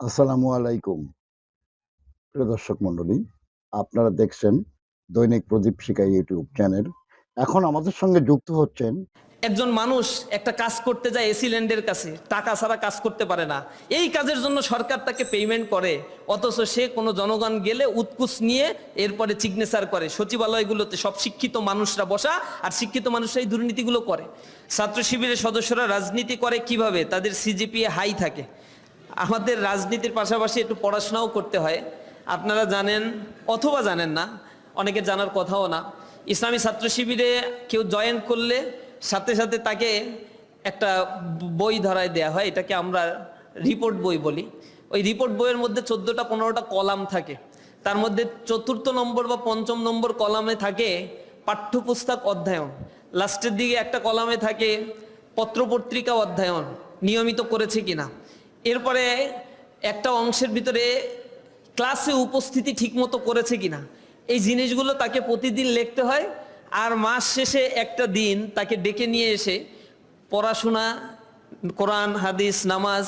আসসালামু আলাইকুম। প্রিয় দর্শক মণ্ডলী, আপনারা দেখছেন দৈনিক প্রদীপ শিখা ইউটিউব চ্যানেল। এখন আমাদের সঙ্গে যুক্ত হচ্ছেন একজন মানুষ একটা কাজ করতে যায় এসি ল্যান্ডের কাছে, টাকা ছাড়া কাজ করতে পারে না। এই কাজের জন্য সরকার তাকে পেমেন্ট করে, অথচ সে কোনো জনগণ গেলে উৎকুচ নিয়ে এরপরে সিগনেচার করে। সচিবালয়গুলোতে সব শিক্ষিত মানুষরা বসা, আর শিক্ষিত মানুষরা এই দুর্নীতিগুলো করে। ছাত্র শিবিরের সদস্যরা রাজনীতি করে কিভাবে? তাদের সিজিপিএ হাই থাকে। আমাদের রাজনীতির পাশাপাশি একটু পড়াশোনাও করতে হয়। আপনারা জানেন অথবা জানেন না, অনেকে জানার কথাও না, ইসলামী ছাত্র শিবিরে কেউ জয়েন করলে সাথে সাথে তাকে একটা বই ধরায় দেয়া হয়, এটাকে আমরা রিপোর্ট বই বলি। ওই রিপোর্ট বইয়ের মধ্যে 14টা 15টা কলাম থাকে। তার মধ্যে 4র্থ নম্বর বা 5ম নম্বর কলামে থাকে পাঠ্যপুস্তক অধ্যয়ন, লাস্টের দিকে একটা কলামে থাকে পত্রপত্রিকা অধ্যয়ন নিয়মিত করেছে কিনা। এরপরে একটা অংশের ভিতরে ক্লাসে উপস্থিতি ঠিকমতো করেছে কিনা। এই জিনিসগুলো তাকে প্রতিদিন লিখতে হয়। আর মাস শেষে একটা দিন তাকে ডেকে নিয়ে এসে পড়াশোনা, কোরআন হাদিস নামাজ,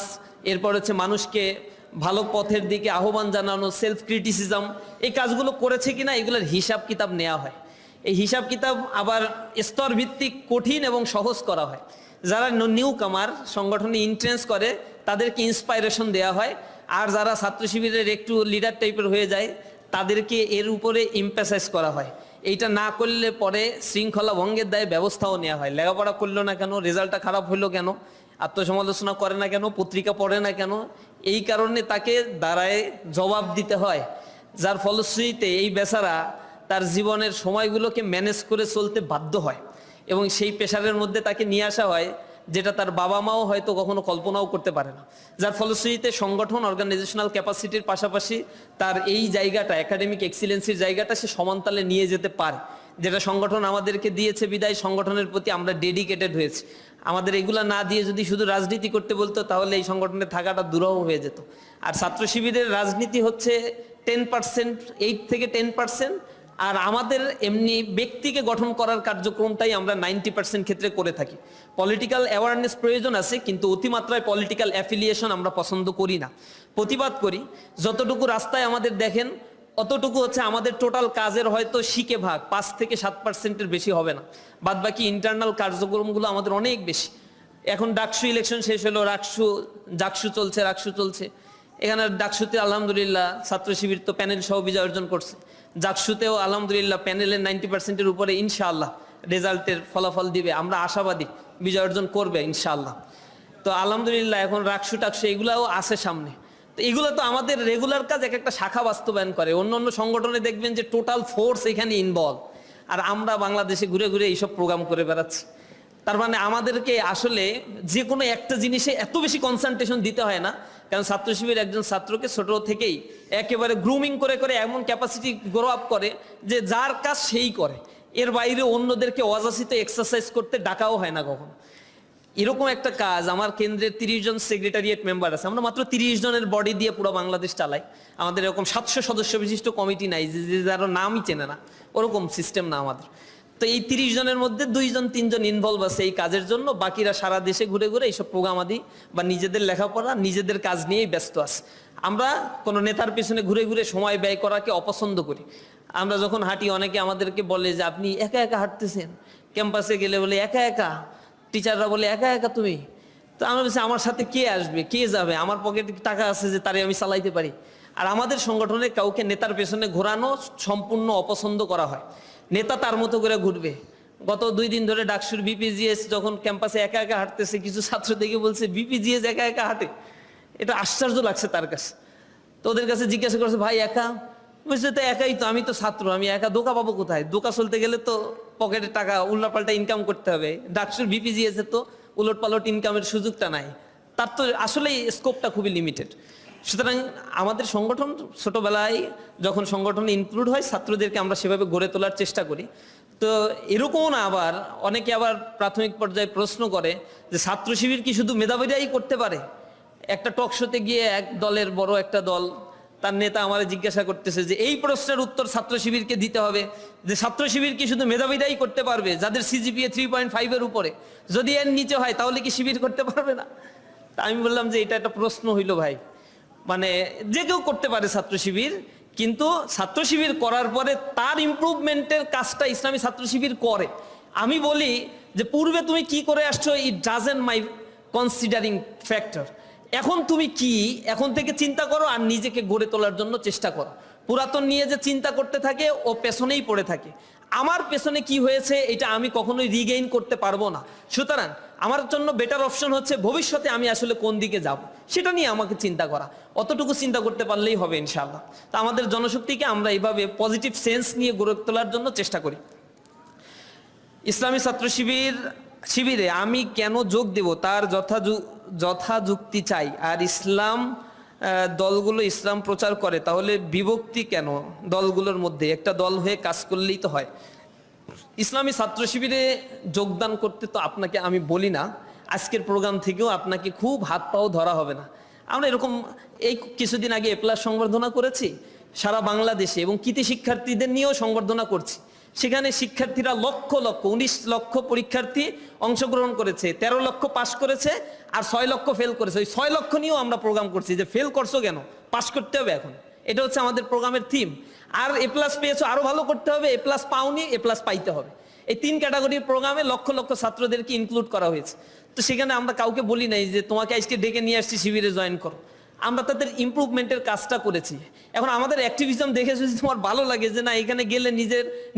এরপর হচ্ছে মানুষকে ভালো পথের দিকে আহ্বান জানানো, সেলফ ক্রিটিসিজম, এই কাজগুলো করেছে কিনা এগুলোর হিসাব কিতাব নেওয়া হয়। এই হিসাব কিতাব আবার স্তর ভিত্তিক কঠিন এবং সহজ করা হয়। যারা নিউ কামার সংগঠনে ইন্ট্রেন্স করে তাদেরকে ইন্সপাইরেশন দেওয়া হয়, আর যারা ছাত্র শিবিরের একটু লিডার টাইপের হয়ে যায় তাদেরকে এর উপরে এমফাসাইজ করা হয়। এইটা না করলে পরে শৃঙ্খলা ভঙ্গের দায়ে ব্যবস্থাও নেওয়া হয়। লেখাপড়া করলো না কেন, রেজাল্টটা খারাপ হইলো কেন, আত্মসমালোচনা করে না কেন, পত্রিকা পড়ে না কেন, এই কারণে তাকে দাঁড়ায় জবাব দিতে হয়। যার ফলশ্রুতিতে এই বেচারা তার জীবনের সময়গুলোকে ম্যানেজ করে চলতে বাধ্য হয়, এবং সেই পেশারের মধ্যে তাকে নিয়ে আসা হয় যেটা তার বাবা মাও হয়তো কখনো কল্পনাও করতে পারে না। যার ফলশ্রুতিতে সংগঠন অর্গানাইজেশনাল ক্যাপাসিটির পাশাপাশি তার এই জায়গাটা, একাডেমিক এক্সিলেন্সির জায়গাটা সে সমানতালে নিয়ে যেতে পারে, যেটা সংগঠন আমাদেরকে দিয়েছে। বিদায় সংগঠনের প্রতি আমরা ডেডিকেটেড হয়েছি। আমাদের এগুলা না দিয়ে যদি শুধু রাজনীতি করতে বলতো তাহলে এই সংগঠনে থাকাটা দুরূহ হয়ে যেত। আর ছাত্র শিবিরের রাজনীতি হচ্ছে 10%, 8 থেকে 10%। আর আমাদের এমনি ব্যক্তিকে গঠন করার কার্যক্রমটাই আমরা 90% ক্ষেত্রে করে থাকি। পলিটিক্যাল অ্যাওয়ারনেস প্রয়োজন আছে, কিন্তু অতিমাত্রায় পলিটিক্যাল অ্যাফিলিয়েশন আমরা পছন্দ করি না, প্রতিবাদ করি। যতটুকু রাস্তায় আমাদের দেখেন অতটুকু হচ্ছে আমাদের টোটাল কাজের হয়তো শিখে ভাগ 5 থেকে 7%-এর বেশি হবে না। বাদ বাকি ইন্টারনাল কার্যক্রমগুলো আমাদের অনেক বেশি। এখন ডাকসু ইলেকশন শেষ হলো, জাকসু চলছে। এখানে ডাকসুতে আলহামদুলিল্লাহ ছাত্র শিবির তো প্যানেল সহ বিজয় অর্জন করছে। জাকসুতেও আলহামদুলিল্লাহ প্যানেলের 90%-এর উপরে ইনশাআল্লাহ রেজাল্টের ফলাফল দিবে, আমরা আশাবাদী বিজয় অর্জন করবে ইনশাআল্লাহ। তো আলহামদুলিল্লাহ এখন টাকসু এগুলাও আছে সামনে। তো এগুলো তো আমাদের রেগুলার কাজ, এক একটা শাখা বাস্তবায়ন করে। অন্য অন্য সংগঠনে দেখবেন যে টোটাল ফোর্স এখানে ইনভলভ, আর আমরা বাংলাদেশে ঘুরে ঘুরে এইসব প্রোগ্রাম করে বেড়াচ্ছি। তার মানে আমাদেরকে আসলে যে কোনো একটা জিনিসে এত বেশি কনসেন্ট্রেশন দিতে হয় না, কারণ ছাত্র শিবির একজন ছাত্রকে ছোট থেকেই একেবারে গ্রুমিং করে করে এমন ক্যাপাসিটি গ্রো আপ করে যে যার কাজ সেই করে। এর বাইরে অন্যদেরকে অযাচিত এক্সারসাইজ করতে ডাকাও হয় না কখনো। এরকম একটা কাজ আমার কেন্দ্রের 30 জন সেক্রেটারিয়েট মেম্বার আছে, আমরা মাত্র 30 জনের বডি দিয়ে পুরো বাংলাদেশ চালাই। আমাদের এরকম 700 সদস্য বিশিষ্ট কমিটি নাই যে যারা নামই চেনে না, ওরকম সিস্টেম না আমাদের। তো এই 30 জনের মধ্যে 2 জন 3 জন ইনভলভ আছে এই কাজের জন্য, বাকিরা সারা দেশে ঘুরে ঘুরে এইসব প্রোগ্রাম আদি বা নিজেদের লেখাপড়া নিজেদের কাজ নিয়েই ব্যস্ত আছে। আমরা কোনো নেতার পিছনে ঘুরে ঘুরে সময় ব্যয় করাকে অপছন্দ করি। আমরা যখন হাঁটি অনেকে আমাদেরকে বলে যে আপনি একা একা হাঁটতেছেন, ক্যাম্পাসে গেলে বলে একা একা, টিচাররা বলে একা একা তুমি। তো আমরা বলছি আমার সাথে কে আসবে, কে যাবে, আমার পকেটে টাকা আছে যে তারে আমি চালাইতে পারি। আর আমাদের সংগঠনে কাউকে নেতার পেছনে ঘোরানো সম্পূর্ণ অপছন্দ করা হয়। নেতা তার মতো করে ঘুরবে। গত 2 দিন ধরে ডাকসুর বিপিজিএস যখন ক্যাম্পাসে একা একা হাঁটতেছে, কিছু ছাত্র দেখে বলছে বিপিজিএস একা একা হাঁটে। এটা আশ্চর্য লাগছে তার কাছে। তো ওদের কাছে জিজ্ঞাসা করছে ভাই একা? বুঝছে তো একাই তো, আমি তো ছাত্র, আমি একা দোকা পাবো কোথায়? দোকা চলতে গেলে তো পকেটে টাকা উল্টাপাল্টা ইনকাম করতে হবে। ডাকসুর বিপিজিএস তো উলট পালট ইনকামের সুযোগটা নাই, তার তো আসলেই স্কোপটা খুবই লিমিটেড। সুতরাং আমাদের সংগঠন ছোটবেলায় যখন সংগঠনে ইনক্লুড হয় ছাত্রদেরকে আমরা সেভাবে গড়ে তোলার চেষ্টা করি। তো এরকমও না, আবার অনেকে আবার প্রাথমিক পর্যায়ে প্রশ্ন করে যে ছাত্র শিবির কি শুধু মেধাবীরাই করতে পারে? একটা টক শোতে গিয়ে এক দলের বড় একটা দল, তার নেতা আমার জিজ্ঞাসা করতেছে যে এই প্রশ্নের উত্তর ছাত্র শিবিরকে দিতে হবে, যে ছাত্র শিবির কি শুধু মেধাবীরাই করতে পারবে যাদের সিজিপিএ 3.5-এর উপরে? যদি এর নিচে হয় তাহলে কি শিবির করতে পারবে না? তা আমি বললাম যে এটা একটা প্রশ্ন হইল ভাই, মানে যে কেউ করতে পারে ছাত্র শিবির, কিন্তু ছাত্র শিবির করার পরে তার ইমপ্রুভমেন্টের কাজটা ইসলামী ছাত্র শিবির করে। আমি বলি যে পূর্বে তুমি কি করে আসছো, it doesn't my considering factor. এখন তুমি কি এখন থেকে চিন্তা করো আর নিজেকে গড়ে তোলার জন্য চেষ্টা করো। পুরাতন নিয়ে যে চিন্তা করতে থাকে ও পেছনেই পড়ে থাকে। আমার পেছনে কি হয়েছে এটা আমি কখনোই রিগেইন করতে পারবো না। সুতরাং আমার জন্য বেটার অপশন হচ্ছে ভবিষ্যতে আমি আসলে কোন দিকে যাব সেটা নিয়ে আমাকে চিন্তা করা। অতটুকু চিন্তা করতে পারলেই হবে ইনশাআল্লাহ। তা আমাদের জনশক্তিকে আমরা এইভাবে পজিটিভ সেন্স নিয়ে গড়ে তোলার জন্য চেষ্টা করি। ইসলামী ছাত্র শিবিরে আমি কেন যোগ দেব তার যথাযুক্তি চাই। আর ইসলাম দলগুলো ইসলাম প্রচার করে, তাহলে বিভক্তি কেন দলগুলোর মধ্যে? একটা দল হয়ে কাজ করলেই তো হয়। ইসলামী ছাত্র শিবিরে যোগদান করতে তো আপনাকে আমি বলি না, আজকের প্রোগ্রাম থেকেও আপনাকে খুব হাত পাও ধরা হবে না। আমরা এরকম এই কিছুদিন আগে এ+ সংবর্ধনা করেছি সারা বাংলাদেশে, এবং কৃতি শিক্ষার্থীদের নিয়েও সংবর্ধনা করছি। সেখানে শিক্ষার্থীরা লক্ষ লক্ষ 19 লক্ষ পরীক্ষার্থী অংশগ্রহণ করেছে, 13 লক্ষ পাশ করেছে আর 6 লক্ষ ফেল করেছে। ওই 6 লক্ষ নিয়েও আমরা প্রোগ্রাম করছি যে ফেল করছো কেন, পাশ করতে হবে এখন। এটা হচ্ছে আমাদের প্রোগ্রামের থিম। আর এ+ পেয়েছো, আরো ভালো করতে হবে, এ+ পাওনি, এ+ পাইতে হবে। এই 3 ক্যাটাগরির প্রোগ্রামে লক্ষ লক্ষ ছাত্রদেরকে ইনক্লুড করা হয়েছে। তো সেখানে আমরা কাউকে বলি নাই যে তোমাকে আজকে ডেকে নিয়ে আসছি শিবিরে জয়েন করো। আমরা তাদের ইমপ্রুভমেন্টের কাজটা করেছি। এখন আমাদের অ্যাক্টিভিজম দেখে যদি তোমার ভালো লাগে যে না এখানে গেলে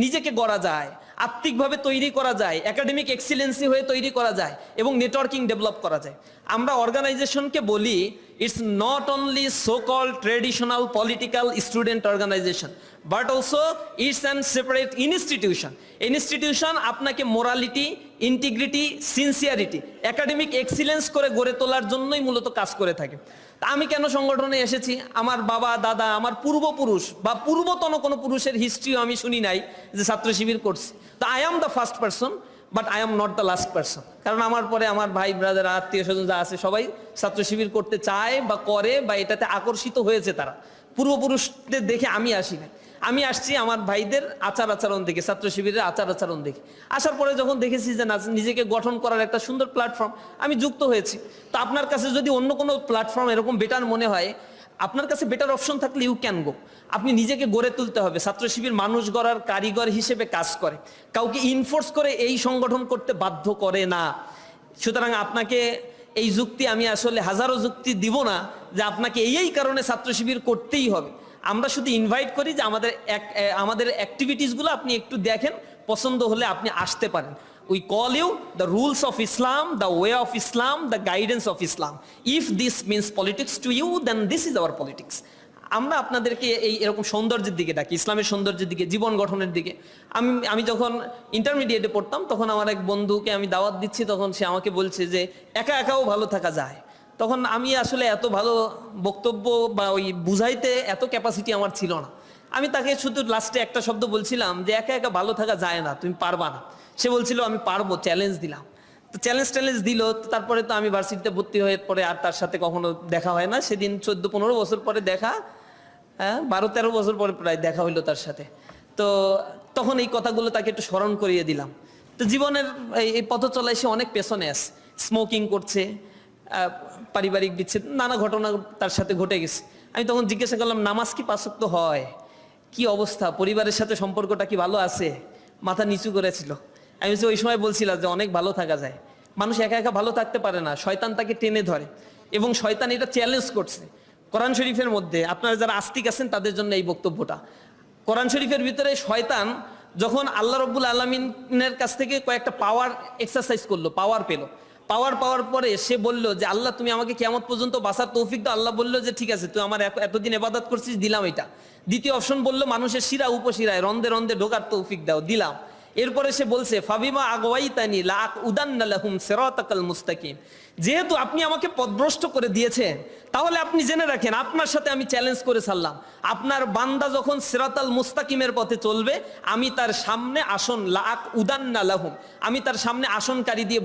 নিজেকে গড়া যায়, আত্মিকভাবে তৈরি করা যায়, একাডেমিক এক্সিলেন্সি হয়ে তৈরি করা যায় এবং নেটওয়ার্কিং ডেভেলপ করা যায়। আমরা অর্গানাইজেশনকে বলি it's not only so called traditional political student অর্গানাইজেশন, but also it's an separate institution. Institution আপনাকে morality, integrity, sincerity, academic excellence করে গড়ে তোলার জন্যই মূলত কাজ করে থাকে। তা আমি কেন সংগঠনে এসেছি? আমার বাবা দাদা, আমার পূর্বপুরুষ বা পূর্বতন কোনো পুরুষের হিস্ট্রিও আমি শুনি নাই যে ছাত্র শিবির করছে। তো I am the first person, but I am not the last person. কারণ আমার পরে আমার ভাই ব্রাদার, আত্মীয় স্বজন যা আছে সবাই ছাত্র শিবির করতে চায় বা করে বা এটাতে আকর্ষিত হয়েছে। তারা পূর্বপুরুষদের দেখে আমি আসি না, আমি আসছি আমার ভাইদের আচার আচরণ দেখে, ছাত্র শিবিরের আচার আচরণ দেখে। আসার পরে যখন দেখেছি যে না, নিজেকে গঠন করার একটা সুন্দর প্ল্যাটফর্ম, আমি যুক্ত হয়েছি। তো আপনার কাছে যদি অন্য কোনো প্ল্যাটফর্ম এরকম বেটার মনে হয়, আপনার কাছে বেটার অপশন থাকলে ইউ ক্যান গো। আপনি নিজেকে গড়ে তুলতে হবে। ছাত্র শিবির মানুষ গড়ার কারিগর হিসেবে কাজ করে, কাউকে ইনফোর্স করে এই সংগঠন করতে বাধ্য করে না। সুতরাং আপনাকে এই যুক্তি আমি আসলে হাজারো যুক্তি দিব না যে আপনাকে এই কারণে ছাত্র শিবির করতেই হবে। আমরা শুধু ইনভাইট করি যে আমাদের অ্যাক্টিভিটিসগুলো আপনি একটু দেখেন, পছন্দ হলে আপনি আসতে পারেন। We call you the rules of Islam, the way of Islam, the guidance of Islam. If this means politics to you, then this is our politics. আমরা আপনাদেরকে এরকম সৌন্দর্যের দিকে ডাকি, ইসলামের সৌন্দর্যের দিকে, জীবন গঠনের দিকে। আমি যখন ইন্টারমিডিয়েটে পড়তাম তখন আমার এক বন্ধুকে আমি দাওয়াত দিচ্ছি, তখন সে আমাকে বলছে যে একা একাও ভালো থাকা যায়। তখন আমি আসলে এত ভালো বক্তব্য বা ওই বুঝাইতে এত ক্যাপাসিটি আমার ছিল না। আমি তাকে শুধু লাস্টে একটা শব্দ বলছিলাম যে একা একা ভালো থাকা যায় না, তুমি পারবা না। সে বলছিল আমি পারবো, চ্যালেঞ্জ দিলাম। তো চ্যালেঞ্জ দিল। তারপরে তো আমি ভার্সিটিতে ভর্তি হয়ে পরে আর তার সাথে কখনো দেখা হয় না। সেদিন 14-15 বছর পরে দেখা, 12-13 বছর পরে প্রায় দেখা হইলো তার সাথে। তো তখন এই কথাগুলো তাকে একটু স্মরণ করিয়ে দিলাম। তো জীবনের এই পথ চলায় সে অনেক পেছনে আছে, স্মোকিং করছে, পারিবারিক বিচ্ছেদ, নানা ঘটনা তার সাথে ঘটে গেছে। আমি তখন জিজ্ঞাসা করলাম নামাজ কি 5 ওয়াক্ত হয়, কি অবস্থা, পরিবারের সাথে সম্পর্কটা কি ভালো আছে? মাথা নিচু করেছিল। আমি ওই সময় বলছিলাম যে অনেক ভালো থাকা যায়, মানুষ একা একা ভালো থাকতে পারে না, শয়তান তাকে টেনে ধরে এবং শয়তান এটা চ্যালেঞ্জ করছে। কোরআন শরীফের মধ্যে আপনারা যারা আস্তিক আছেন তাদের জন্য এই বক্তব্যটা। কোরআন শরীফের ভিতরে শয়তান যখন আল্লাহ রব্বুল আলামিনের কাছ থেকে কয়েকটা পাওয়ার এক্সারসাইজ করলো, পাওয়ার পেলো, পাওয়ার পরে সে বলল যে আল্লাহ তুমি আমাকে কিয়ামত পর্যন্ত বাঁচার তৌফিক দাও। আল্লাহ বললো যে ঠিক আছে, তুই আমার এতদিন ইবাদত করছিস, দিলাম এটা। দ্বিতীয় অপশন বললো মানুষের শিরা উপশিরায় রন্ধে রন্ধে ঢোকার তৌফিক দাও, দিলাম। এরপরে সে বলছে ফাবিমা আগওয়াইতানি লাআকুদান্না লাহুম সিরাতাকাল মুস্তাকিম, যেহেতু আপনি আমাকে পথভ্রষ্ট করে দিয়েছেন তাহলে আপনি জেনে রাখেন আপনার সাথে আমি চ্যালেঞ্জ করে ছাড়লাম, আপনার বান্দা যখন সিরাতাল মুস্তাকিমের পথে চলবে আমি তার সামনে আসন লাআকুদান্না লাহুম, আমি তার সামনে আসনকারী দিয়ে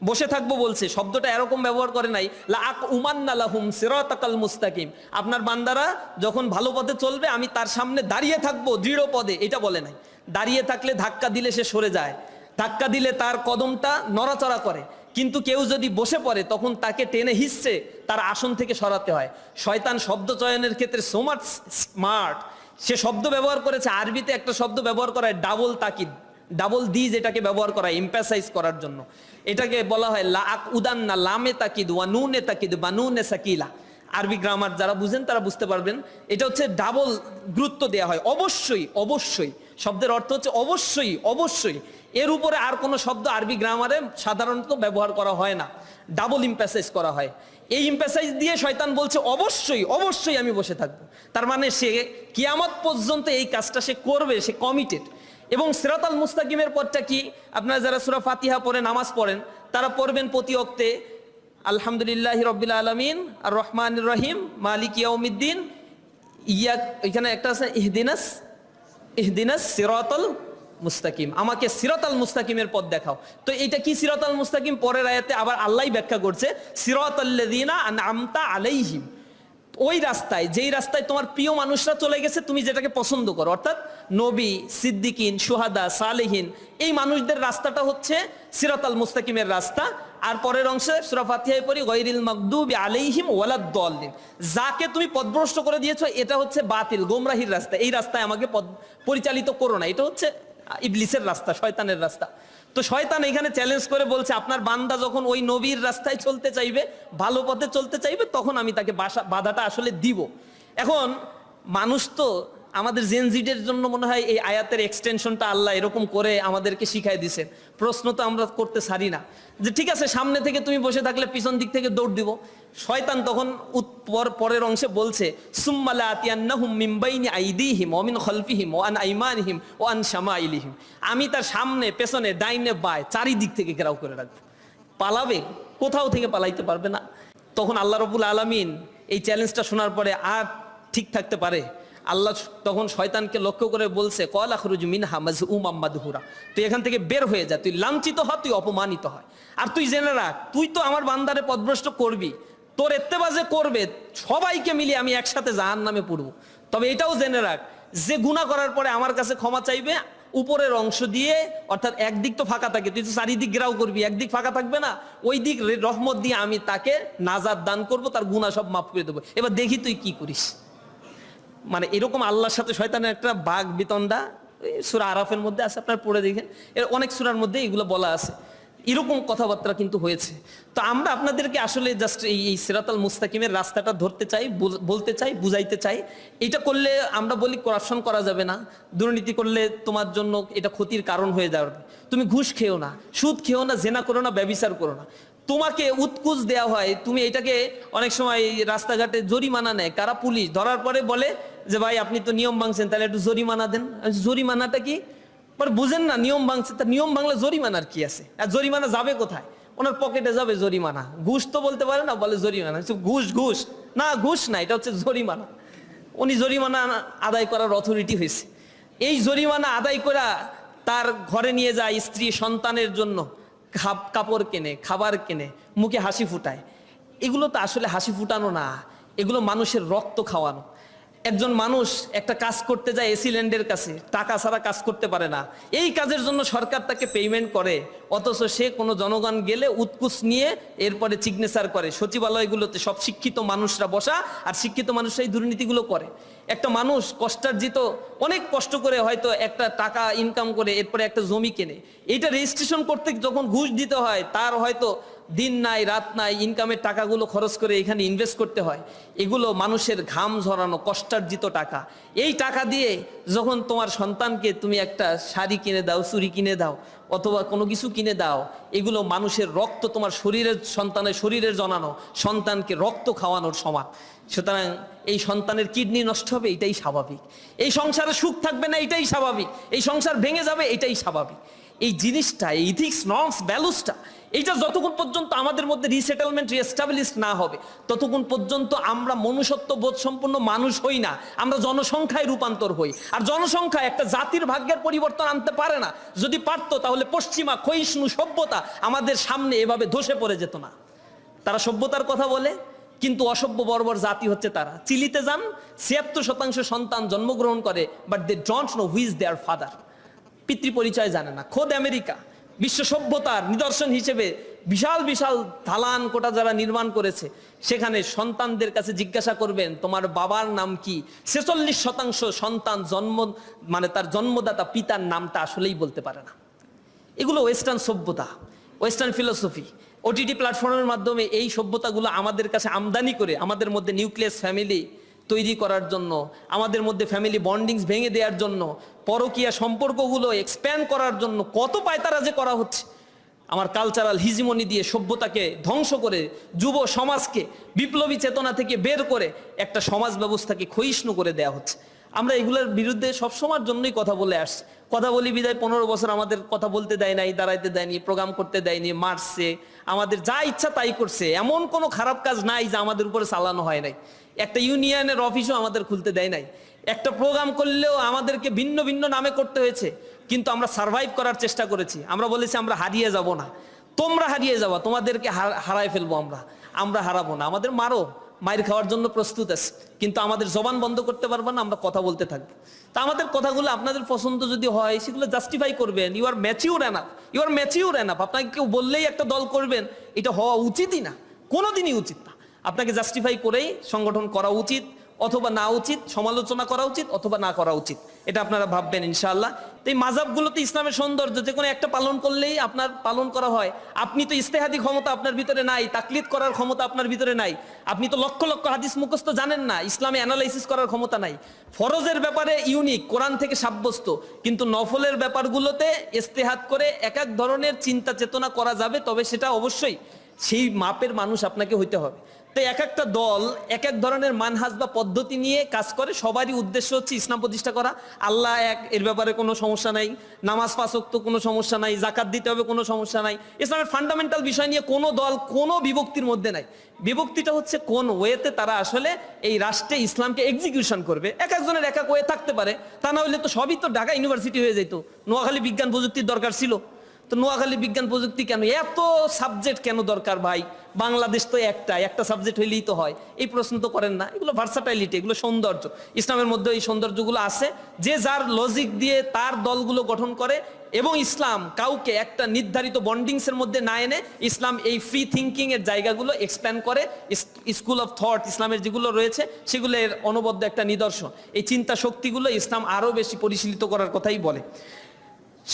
বসে থাকবো বলছে, শব্দটা এরকম ব্যবহার করে নাই লাআকুমান্না লাহুম সিরাতাকাল মুস্তাকিম, আপনার বান্দারা যখন ভালো পথে চলবে আমি তার সামনে দাঁড়িয়ে থাকবো দৃঢ় পদে, এটা বলে নাই। দাঁড়িয়ে থাকলে ধাক্কা দিলে সে সরে যায়, ধাক্কা দিলে তার কদমটা নড়াচড়া করে, কিন্তু কেউ যদি বসে পড়ে তখন তাকে টেনে হিসছে তার আসন থেকে সরাতে হয়। শয়তান শব্দ চয়নের ক্ষেত্রে সো মাচ স্মার্ট, সে শব্দ ব্যবহার করেছে, আরবিতে একটা শব্দ ব্যবহার করা হয় ডাবল তাকিদ, ডাবল দি, যেটাকে ব্যবহার করা হয় এমফাসাইজ করার জন্য। এটাকে বলা হয় লা উদান্না লামে তাকিদ ওয়া নুনে তাকিদ বা নুনে সাকিলা। আরবি গ্রামার যারা বুঝেন তারা বুঝতে পারবেন, এটা হচ্ছে ডাবল গুরুত্ব দেওয়া হয়। অবশ্যই অবশ্যই শব্দের অর্থ হচ্ছে অবশ্যই অবশ্যই, এর উপরে আর কোনো শব্দ আরবি গ্রামারে সাধারণত ব্যবহার করা হয় না, ডাবল ইমপ্যাসাইজ করা হয়। এই ইমপ্যাসাইজ দিয়ে শয়তান বলছে অবশ্যই অবশ্যই আমি বসে থাকবো। তার মানে সে কিয়ামত পর্যন্ত এই কাজটা সে করবে, সে কমিটেড। এবং সিরাতাল মুস্তাকিমের পথটা কি? আপনারা যারা সূরা ফাতিহা পড়ে নামাজ পড়েন তারা পড়বেন প্রতি ওয়াক্তে আলহামদুলিল্লাহি রাব্বিল আলামিন আর রহমানির রহিম মালিক ইয়াউমিদ্দিন ইয়া, এখানে একটা আছে ইহদিনাস সিরাতাল মুস্তাকিম, আমাকে সিরাতাল মুস্তাকিমের পথ দেখাও। তো এটা কি সিরাতাল মুস্তাকিম? পরের আয়াতে আবার আল্লাহই ব্যাখ্যা করছে সিরাতাল্লাযীনা আনআমতা আলাইহিম, ওই রাস্তায় যেই রাস্তায় তোমার প্রিয় মানুষরা চলে গেছে, তুমি যেটাকে পছন্দ করো, অর্থাৎ নবী, সিদ্দিকিন, সুহাদা, সালেহিন, এই মানুষদের রাস্তাটা হচ্ছে সিরাতাল মুস্তাকিমের রাস্তা। আর পরের অংশে সূরা ফাতিহায় পড়ি গায়রিল মাগদুবি আলাইহিম ওয়ালাদ-দাল্লিন, যাকে তুমি পথভ্রষ্ট করে দিয়েছো এটা হচ্ছে বাতিল গোমরাহির রাস্তা, এই রাস্তায় আমাকে পরিচালিত করো না, এটা হচ্ছে ইবলিসের রাস্তা, শয়তানের রাস্তা। তো শয়তান এখানে চ্যালেঞ্জ করে বলছে আপনার বান্দা যখন ওই নবীর রাস্তায় চলতে চাইবে, ভালো পথে চলতে চাইবে, তখন আমি তাকে বাধাটা আসলে দিব। এখন মানুষ তো আমাদের জেনজিডের জন্য মনে হয় এই আয়াতের এক্সটেনশনটা আল্লাহ এরকম করে আমাদেরকে শিখাই দিছেন। প্রশ্ন তো আমরা করতে সারি না যে ঠিক আছে সামনে থেকে তুমি বসে থাকলে পিছন দিক থেকে দৌড় দিব। শয়তান তখন পরের অংশে বলছে সুম্মালা আতিয়ান্নাহুম মিন বাইনি আইদিহিম ওয়া মিন খালফিহিম ওয়া আন আইমানিহিম ওয়া আন শামাইলিহিম, আমি তার সামনে পেছনে ডাইনে বায় চারিদিক থেকে ঘেরাও করে রাখবো। পালাবে? কোথাও থেকে পালাইতে পারবে না। তখন আল্লাহ রাব্বুল আলামিন এই চ্যালেঞ্জটা শোনার পরে আর ঠিক থাকতে পারে? আল্লাহ তখন শয়তানকে লক্ষ্য করে বলছে ক্বাল আখরুজ মিনহা মাযউমাম মাদহুরা, তুই এখান থেকে বের হয়ে যা, তুই লাঞ্ছিত হ, তুই অপমানিত হয়। আর তুই জেনে রাখ তুই তো আমার বান্দারে পথভ্রষ্ট করবি, তোর ইত্তেবাজে করবে, সবাইকে মিলিয়ে আমি একসাথে জাহান্নামে পড়ব। তবে এটাও জেনে রাখ যে গুনাহ করার পরে আমার কাছে ক্ষমা চাইবে, উপরের অংশ দিয়ে, অর্থাৎ একদিক তো ফাঁকা থাকে, তুই তো চারিদিক ঘেরাও করবি, একদিক ফাঁকা থাকবে না, ওই দিক রহমত দিয়ে আমি তাকে নাজাত দান করব, তার গুনাহ সব মাফ করে দেবো। এবার দেখি তুই কি করিস। মানে এরকম আল্লাহর সাথে শয়তানের একটা বাগ বিতণ্ডা সূরা আরাফের মধ্যে আছে, আপনারা পড়ে দেখেন, এর অনেক সূরার মধ্যে এগুলো বলা আছে, এরকম কথাবার্তা কিন্তু হয়েছে। তো আমরা আপনাদেরকে আসলে জাস্ট এই সিরাতাল মুস্তাকিমের রাস্তাটা ধরতে চাই, বলতে চাই, বুঝাইতে চাই। এটা করলে আমরা বলি করাপশন করা যাবে না, দুর্নীতি করলে তোমার জন্য এটা ক্ষতির কারণ হয়ে যাবে, তুমি ঘুষ খেও না, সুদ খেও না, জেনা করো না, ব্যভিচার করো না। তোমাকে উৎকুচ দেওয়া হয়, তুমি এটাকে অনেক সময় রাস্তাঘাটে জরিমানা নেয় কারা? পুলিশ। ধরার পরে বলে যে ভাই আপনি তো নিয়ম ভাঙছেন, তাহলে একটু জরিমানা দেন। জরিমানাটা কি বুঝেন না? নিয়ম ভাঙছে, তা নিয়ম ভাঙলে জরিমানার কি আছে? আর জরিমানা যাবে কোথায়? ওনার পকেটে যাবে জরিমানা। ঘুষ তো বলতে পারে না, বলে জরিমানা। ঘুষ ঘুষ না, ঘুষ না, এটা হচ্ছে জরিমানা। উনি জরিমানা আদায় করার অথরিটি হয়েছে। এই জরিমানা আদায় করা তার ঘরে নিয়ে যায়, স্ত্রী সন্তানের জন্য কাপড় কেনে, খাবার কেনে, মুখে হাসি ফুটায়। এগুলো তো আসলে হাসি ফুটানো না, এগুলো মানুষের রক্ত খাওয়ানো। একজন মানুষ একটা কাজ করতে যায় এসিল্যান্ডের কাছে, টাকা ছাড়া কাজ করতে পারে না, এই কাজের জন্য সরকার তাকে পেমেন্ট করে, অথচ সে কোনো জনগণ গেলে উৎকুচ নিয়ে এরপরে সিগনেচার করে। সচিবালয়গুলোতে সব শিক্ষিত মানুষরা বসা, আর শিক্ষিত মানুষরাই দুর্নীতিগুলো করে। একটা মানুষ কষ্টার্জিত অনেক কষ্ট করে হয়তো একটা টাকা ইনকাম করে এরপরে একটা জমি কেনে, এইটা রেজিস্ট্রেশন করতে যখন ঘুষ দিতে হয়, তার হয়তো দিন নাই রাত নাই, ইনকামের টাকাগুলো খরচ করে এখানে ইনভেস্ট করতে হয়। এগুলো মানুষের ঘাম ঝরানো কষ্টার্জিত টাকা। এই টাকা দিয়ে যখন তোমার সন্তানকে তুমি একটা শাড়ি কিনে দাও, চুড়ি কিনে দাও, অথবা কোনো কিছু কিনে দাও, এগুলো মানুষের রক্ত, তোমার শরীরের সন্তানের শরীরের জনানো, সন্তানকে রক্ত খাওয়ানোর সমান। সুতরাং এই সন্তানের কিডনি নষ্ট হবে, এটাই স্বাভাবিক। এই সংসারে সুখ থাকবে না, এটাই স্বাভাবিক। এই সংসার ভেঙে যাবে, এটাই স্বাভাবিক। এই জিনিসটা, এই ইথিক্স, নর্মস, ভ্যালুসটা, এইটা যতক্ষণ পর্যন্ত আমাদের মধ্যে রিসেটেলমেন্ট, রিএস্টাবলিশ না হবে, ততক্ষণ পর্যন্ত আমরা মনুষ্যত্ব বোধ সম্পন্ন মানুষ হই না, আমরা জনসংখ্যায় রূপান্তর হই। আর জনসংখ্যা একটা জাতির ভাগ্যের পরিবর্তন আনতে পারে না। যদি পারতো তাহলে পশ্চিমা ক্ষয়িষ্ণু সভ্যতা আমাদের সামনে এভাবে ধসে পড়ে যেত না। তারা সভ্যতার কথা বলে, কিন্তু অসভ্য বর্বর জাতি হচ্ছে তারা। চিলিতে যান, ৭৬% সন্তান জন্মগ্রহণ করে, but they don't know who is their father. পিতৃ পরিচয় জানে না। খোদ আমেরিকা বিশ্ব সভ্যতার নিদর্শন হিসেবে বিশাল বিশাল দালান কোটা যারা নির্মাণ করেছে, সেখানে সন্তানদের কাছে জিজ্ঞাসা করবেন তোমার বাবার নাম কি, 46% সন্তান মানে তার জন্মদাতা পিতার নামটা আসলেই বলতে পারে না। এগুলো ওয়েস্টার্ন সভ্যতা, ওয়েস্টার্ন ফিলোসফি। ওটিটি প্ল্যাটফর্মের মাধ্যমে এই সভ্যতাগুলো আমাদের কাছে আমদানি করে আমাদের মধ্যে নিউক্লিয়াস ফ্যামিলি তৈরি করার জন্য, আমাদের মধ্যে ফ্যামিলি বন্ডিংস ভেঙে দেওয়ার জন্য, পরকীয়া সম্পর্কগুলো এক্সপ্যান্ড করার জন্য কত পায়তারা যে করা হচ্ছে। আমার কালচারাল হিজিমনি দিয়ে সভ্যতাকে ধ্বংস করে, যুব সমাজকে বিপ্লবী চেতনা থেকে বের করে একটা সমাজ ব্যবস্থাকে ক্ষয়িষ্ণু করে দেওয়া হচ্ছে। আমরা এগুলোর বিরুদ্ধে সবসময়ের জন্যই কথা বলে আসছি। কথা বলি বিদায় 15 বছর আমাদের কথা বলতে দেয় নাই, দাঁড়াইতে দেয়নি, প্রোগ্রাম করতে দেয়নি, মারছে, আমাদের যা ইচ্ছা তাই করছে। এমন কোনো খারাপ কাজ নাই যা আমাদের উপরে চালানো হয় নাই। একটা ইউনিয়নের অফিসও আমাদের খুলতে দেয় নাই। একটা প্রোগ্রাম করলেও আমাদেরকে ভিন্ন ভিন্ন নামে করতে হয়েছে, কিন্তু আমরা সার্ভাইভ করার চেষ্টা করেছি। আমরা বলেছি আমরা হারিয়ে যাব না, তোমরা হারিয়ে যাবা, তোমাদেরকে হারায় ফেলবো আমরা, আমরা হারাবো না। আমাদের মারো, মায়ের খাওয়ার জন্য প্রস্তুত আছে, কিন্তু আমাদের জবান বন্ধ করতে পারবো না, আমরা কথা বলতে থাকবো। তা আমাদের কথাগুলো আপনাদের পছন্দ যদি হয় সেগুলো জাস্টিফাই করবেন। You are mature enough, you are mature enough. আপনাকে কেউ বললেই একটা দল করবেন, এটা হওয়া উচিতই না, কোনোদিনই উচিত না। আপনাকে জাস্টিফাই করেই সংগঠন করা উচিত অথবা না উচিত, সমালোচনা করা উচিত অথবা না করা উচিত, এটা আপনারা ভাববেন ইনশাআল্লাহ। তো এই মাযহাবগুলোতে ইসলামের সৌন্দর্য, যে কোনো একটা পালন করলেই আপনার পালন করা হয়। আপনি তো ইজতেহাদি ক্ষমতা আপনার ভিতরে নাই, তাকলিদ করার ক্ষমতা আপনার ভিতরে নাই। আপনি তো লক্ষ লক্ষ হাদিস মুখস্থ জানেন না, ইসলামে অ্যানালাইসিস করার ক্ষমতা নাই। ফরজের ব্যাপারে ইউনিক, কোরআন থেকে সাব্যস্ত, কিন্তু নফলের ব্যাপারগুলোতে ইজতেহাদ করে এক এক ধরনের চিন্তা চেতনা করা যাবে, তবে সেটা অবশ্যই সেই মাপের মানুষ আপনাকে হইতে হবে। তো এক একটা দল এক এক ধরনের মানহাজ বা পদ্ধতি নিয়ে কাজ করে, সবারই উদ্দেশ্য হচ্ছে ইসলাম প্রতিষ্ঠা করা। আল্লাহ এক, এর ব্যাপারে কোনো সমস্যা নাই। নামাজ পাঁচ ওয়াক্ত কোনো সমস্যা নাই, জাকাত দিতে হবে কোনো সমস্যা নাই। ইসলামের ফান্ডামেন্টাল বিষয় নিয়ে কোনো দল কোনো বিভক্তির মধ্যে নাই। বিভক্তিটা হচ্ছে কোন ওয়েতে তারা আসলে এই রাষ্ট্রে ইসলামকে এক্সিকিউশন করবে। এক একজনের এক এক ওয়ে থাকতে পারে, তা না হলে তো সবই তো ঢাকা ইউনিভার্সিটি হয়ে যেত। নোয়াখালী বিজ্ঞান প্রযুক্তির দরকার ছিল, তো নোয়াখালী বিজ্ঞান প্রযুক্তি কেন, এত সাবজেক্ট কেন দরকার ভাই? বাংলাদেশ তো একটা সাবজেক্ট হইলেই তো হয়। এই প্রশ্ন তো করেন না। এগুলো ভার্সাটাইলিটি, এগুলো সৌন্দর্য। ইসলামের মধ্যে এই সৌন্দর্যগুলো আছে, যে যার লজিক দিয়ে তার দলগুলো গঠন করে। এবং ইসলাম কাউকে একটা নির্ধারিত বন্ডিংসের মধ্যে না এনে ইসলাম এই ফ্রি থিঙ্কিং এর জায়গাগুলো এক্সপ্যান্ড করে। স্কুল অফ থট ইসলামের যেগুলো রয়েছে সেগুলো এর অনবদ্য একটা নিদর্শন। এই চিন্তা শক্তিগুলো ইসলাম আরো বেশি পরিশীলিত করার কথাই বলে।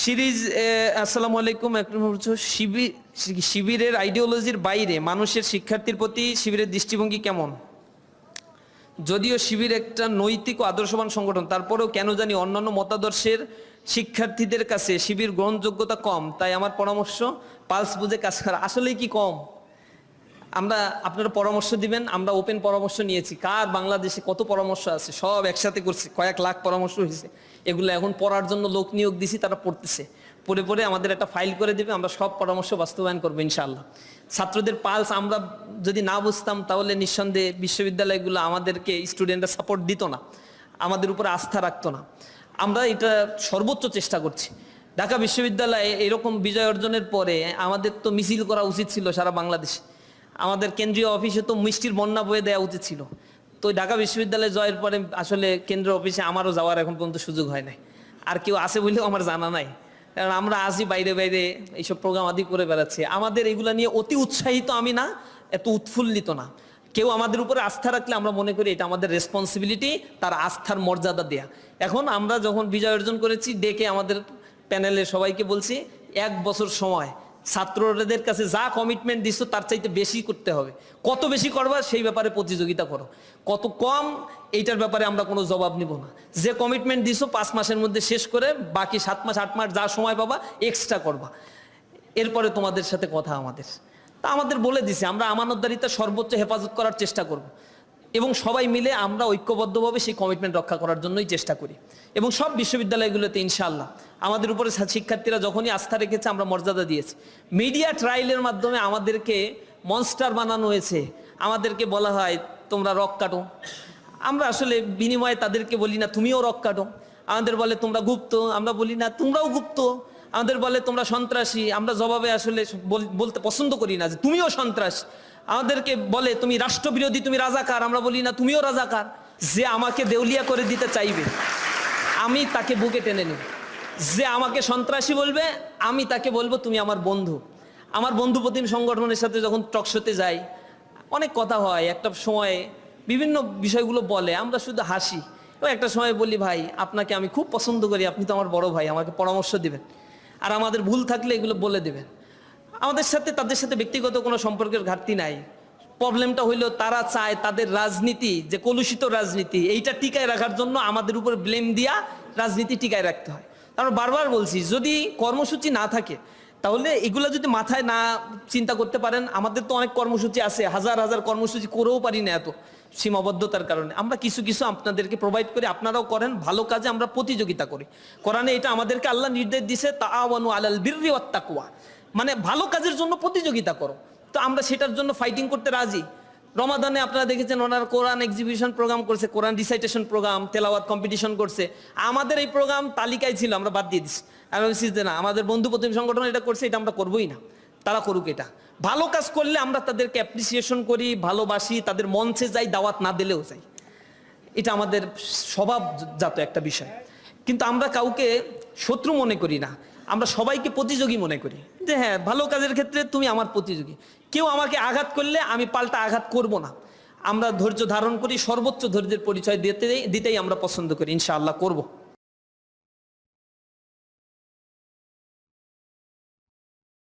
সিরিজ আসসালামু আলাইকুম। শিবিরের আইডিওলজির বাইরে মানুষের শিক্ষার্থীর প্রতি শিবিরের দৃষ্টিভঙ্গি কেমন? যদিও শিবির একটা নৈতিক ও আদর্শবান সংগঠন, তারপরেও কেন জানি অন্যান্য মতাদর্শের শিক্ষার্থীদের কাছে শিবির গ্রহণযোগ্যতা কম। তাই আমার পরামর্শ, পালস বুঝে কাজ করা। আসলেই কি কম? আপনারা পরামর্শ দিবেন, আমরা ওপেন পরামর্শ নিয়েছি। কার বাংলাদেশে কত পরামর্শ আছে সব একসাথে করছি, কয়েক লাখ পরামর্শ হয়েছে। এগুলো এখন পড়ার জন্য লোক নিয়োগ দিছি, তারা পড়তেছে। পড়ে পড়ে আমাদের একটা ফাইল করে দেবে, আমরা সব পরামর্শ বাস্তবায়ন করবো ইনশাআল্লাহ। ছাত্রদের পালস আমরা যদি না বুঝতাম তাহলে নিঃসন্দেহে বিশ্ববিদ্যালয়গুলো আমাদেরকে স্টুডেন্টরা সাপোর্ট দিত না, আমাদের উপরে আস্থা রাখতো না। আমরা এটা সর্বোচ্চ চেষ্টা করছি। ঢাকা বিশ্ববিদ্যালয়ে এরকম বিজয় অর্জনের পরে আমাদের তো মিছিল করা উচিত ছিল সারা বাংলাদেশে। আমাদের কেন্দ্রীয় অফিসে তো মিষ্টির বন্যা বয়ে দেওয়া উচিত ছিল। তো ঢাকা বিশ্ববিদ্যালয়ে জয়ের পরে আসলে কেন্দ্রীয় অফিসে আমারও যাওয়ার এখন পর্যন্ত সুযোগ হয় নাই। আর কেউ আছে বলেও আমার জানা নাই, কারণ আমরা আসি বাইরে বাইরে এইসব প্রোগ্রাম আদি করে বেড়াচ্ছি। আমাদের এগুলা নিয়ে অতি উৎসাহিত আমি না, এত উৎফুল্লিত না। কেউ আমাদের উপরে আস্থা রাখলে আমরা মনে করি এটা আমাদের রেসপন্সিবিলিটি, তার আস্থার মর্যাদা দেয়া। এখন আমরা যখন বিজয় অর্জন করেছি, ডেকে আমাদের প্যানেলে সবাইকে বলছি 1 বছর সময়, ছাত্রদের কাছে যা কমিটমেন্ট দিচ্ছ তার চাইতে বেশি করতে হবে। কত বেশি করবা সেই ব্যাপারে প্রতিযোগিতা করো, কত কম এইটার ব্যাপারে আমরা কোনো জবাব নিব না। যে কমিটমেন্ট দিছো 5 মাসের মধ্যে শেষ করে বাকি 7 মাস 8 মাস যা সময় পাবা এক্সট্রা করবা, এরপরে তোমাদের সাথে কথা আমাদের। তা আমাদের বলে দিছে আমরা আমানতদারিতা সর্বোচ্চ হেফাজত করার চেষ্টা করব, এবং সবাই মিলে আমরা ঐক্যবদ্ধভাবে সেই কমিটমেন্ট রক্ষা করার জন্যই চেষ্টা করি। এবং সব বিশ্ববিদ্যালয়গুলোতে ইনশাআল্লাহ আমাদের উপরে শিক্ষার্থীরা যখনই আস্থা রেখেছে আমরা মর্যাদা দিয়েছি। মিডিয়া ট্রায়ালের মাধ্যমে আমাদেরকে মনস্টার বানানো হয়েছে, আমাদেরকে বলা হয় তোমরা রক কাটো। আমরা আসলে বিনিময়ে তাদেরকে বলি না তুমিও রক কাটো। আমাদের বলে তোমরা গুপ্ত, আমরা বলি না তোমরাও গুপ্ত। আমাদের বলে তোমরা সন্ত্রাসী, আমরা জবাবে আসলে বলতে পছন্দ করি না যে তুমিও সন্ত্রাস। আমাদেরকে বলে তুমি রাষ্ট্রবিরোধী, তুমি রাজাকার, আমরা বলি না তুমিও রাজাকার। যে আমাকে দেউলিয়া করে দিতে চাইবে আমি তাকে বুকে টেনে নেব, যে আমাকে সন্ত্রাসী বলবে আমি তাকে বলবো তুমি আমার বন্ধু। আমার বন্ধু প্রতিম সংগঠনের সাথে যখন টকশোতে যাই, অনেক কথা হয়, একটা সময় বিভিন্ন বিষয়গুলো বলে, আমরা শুধু হাসি। এবং একটা সময় বলি, ভাই আপনাকে আমি খুব পছন্দ করি, আপনি তো আমার বড় ভাই, আমাকে পরামর্শ দিবেন, আর আমাদের ভুল থাকলে এগুলো বলে দেবেন। আমাদের সাথে তাদের সাথে ব্যক্তিগত কোনো সম্পর্কের ঘাটতি নাই। প্রবলেমটা হইলো তারা চায় তাদের রাজনীতি, যে কলুষিত রাজনীতি, এইটা টিকায় রাখার জন্য আমাদের উপর ব্লেম দিয়া রাজনীতি টিকায় রাখতে হয়। আমরা বারবার বলছি, যদি কর্মসূচি না থাকে তাহলে এগুলো যদি মাথায় না চিন্তা করতে পারেন, আমাদের তো অনেক কর্মসূচি আছে, হাজার হাজার কর্মসূচি করেও পারি না এত সীমাবদ্ধতার কারণে। আমরা কিছু কিছু আপনাদেরকে প্রোভাইড করি, আপনারাও করেন। ভালো কাজে আমরা প্রতিযোগিতা করি। কোরআনে এটা আমাদেরকে আল্লাহ নির্দেশ দিছে, তাআওয়ানু আলাল বিররি ওয়াত তাকওয়া, মানে ভালো কাজের জন্য প্রতিযোগিতা করো। তো আমরা সেটার জন্য ফাইটিং করতে রাজি। রমাদানে আপনারা দেখেছেন ওনারা কোরআন এক্সিবিশন প্রোগ্রাম করছে, কোরআন রিসাইটেশন প্রোগ্রাম, তেলাওয়াত কম্পিটিশন করছে। আমাদের এই প্রোগ্রাম তালিকায় ছিল, আমরা বাদ দিয়ে দিচ্ছি। আমি বলছি যে না, আমাদের বন্ধু প্রতিম সংগঠন এটা করছে, এটা আমরা করবোই না, তারা করুক। এটা ভালো কাজ করলে আমরা তাদেরকে অ্যাপ্রিসিয়েশন করি, ভালোবাসি, তাদের মঞ্চে যাই, দাওয়াত না দিলেও যাই। এটা আমাদের স্বভাবজাত একটা বিষয়। কিন্তু আমরা কাউকে শত্রু মনে করি না, আমরা সবাইকে প্রতিযোগী মনে করি, যে হ্যাঁ ভালো কাজের ক্ষেত্রে তুমি আমার প্রতিযোগী। কেউ আমাকে আঘাত করলে আমি পাল্টা আঘাত করব না। আমরা ধৈর্য ধারণ করি, সর্বোচ্চ ধৈর্যের পরিচয় দিতেই আমরা পছন্দ করি, ইনশাআল্লাহ করব।